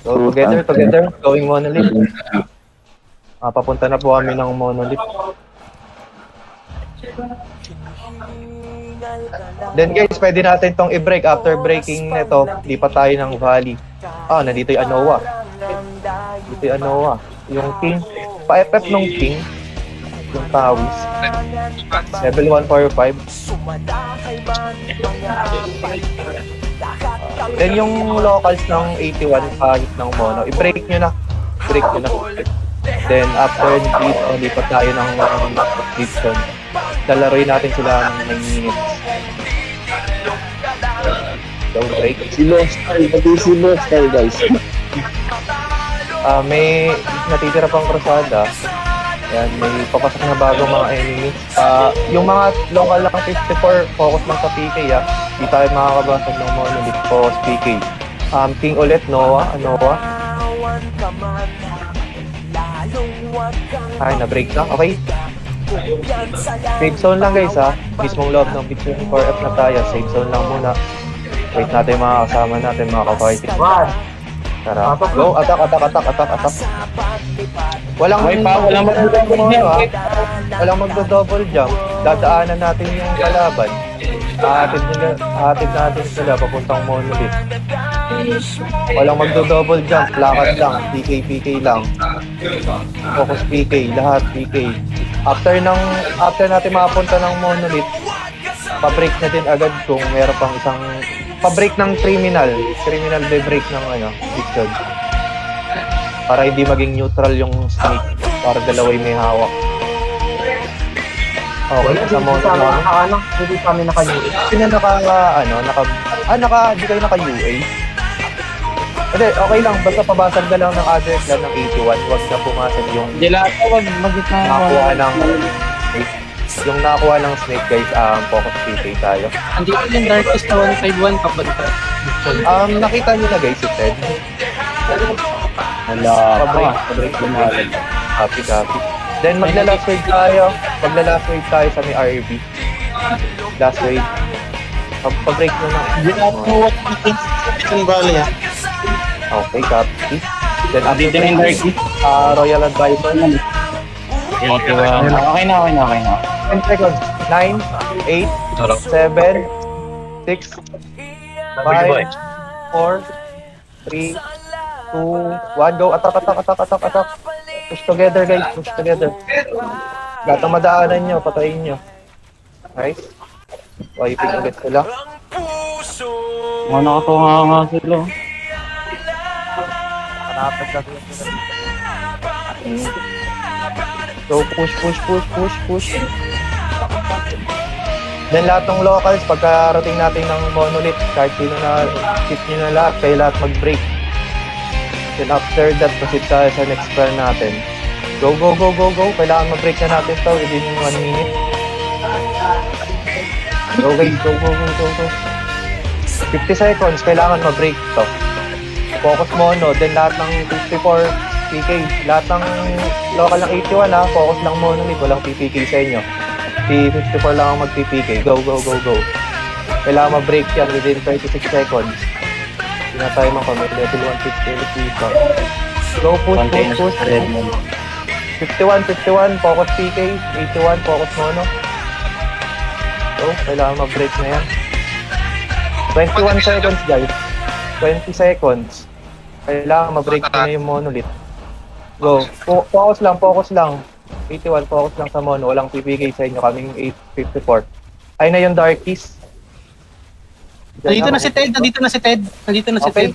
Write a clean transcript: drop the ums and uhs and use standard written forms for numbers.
So, together, going monolith. Papunta na po kami ng monolith. Then guys, pwede natin tong i-break. After breaking nito, lipat tayo ng valley. Nandito yung Anoa. Dito yung Anoa. Yung king. Pa-FF nung king. Yung Tawis. Level 145. Then yung locals ng 81 kahit ng mono, i-break nyo na. Break nyo na. Then after dito, lipat tayo ng Gibson. Lalaroin natin sila ng 9 minutes. Don't break. Si Lost guys. May natitira pang krusada. Yan, may papasok na bago mga enemies. Yung mga local lang 54, focus lang sa PK Di tayo makakabasag ng monolith, focus PK. King ulit, Noah. Ay, na-break na. Okay. Safe zone lang guys Mismong loob ng picture 4F na tayo. Safe zone lang muna. Wait natin mga kasama natin, mga ka-fighting. Tara. Go, attack. Walang magdo-double jump. Dadaanan natin yung kalaban. Hatid natin sila papuntang monolith. Walang magdo-double jump, lakad lang, PK lang. Focus PK, lahat PK. After natin makapunta ng monolith, pa-break na din agad kung meron pang isang pa-break ng criminal be-break ng Gibson. Para hindi maging neutral yung snake, para dalaway may hawak. Okay, sa monolith. Hindi kami naka-UA. Hindi kayo naka-UA? Hindi, okay lang. Basta pabasag na lang ng other clan ng 81. Huwag na pumasag yung nakakuha ng snake. Yung nakakuha ng snake, guys, focus PK tayo. Andito yung Darkest na 151 papunta. Nakita nyo na, guys, si Ted. Pabreak. Copy. Then, magla-last wave tayo. Sa may RB. Last wave. Pabreak na na. Okay, copy. Then, Dito na yung Darky. Royal Advisor. Okay na. 10 seconds. 9, 8, 7, 6, 5, 4, 3, 2, 1. Go. Attack. Push together, guys. Push together. Gatang madaanan nyo. Patayin nyo. Nice. Wiping ulit sila. Nakatuwa sila. Nakapag na sila. So, push. Then lahat ng locals, pagkarating natin ng monolith, kahit sino na hit nyo na lahat, kayo lahat mag-break. Then after that, proceed tayo sa next plan natin. Go. Kailangan mag-break na natin to within 1 minute. Go guys, go. 50 seconds, kailangan mag-break to. Focus mono, then lahat ng 54 PK, lahat ng local ng 81 focus lang monolith, walang PPK sa inyo. P54 lang ang mag-PPK. Go. Kailangan ma-break yan within 36 seconds. Hindi na tayo level 150 ulit dito. Go, push. 51, focus PK. 81, focus mono. So, kailangan ma-break na yan. 21 seconds, guys. 20 seconds. Kailangan ma-break na yung monolith. Go. Focus lang. 81, focus lang sa mono. Walang PPK sa inyo. Kaming 854. Ay na yung Darkies. Nandito na si Ted. Okay.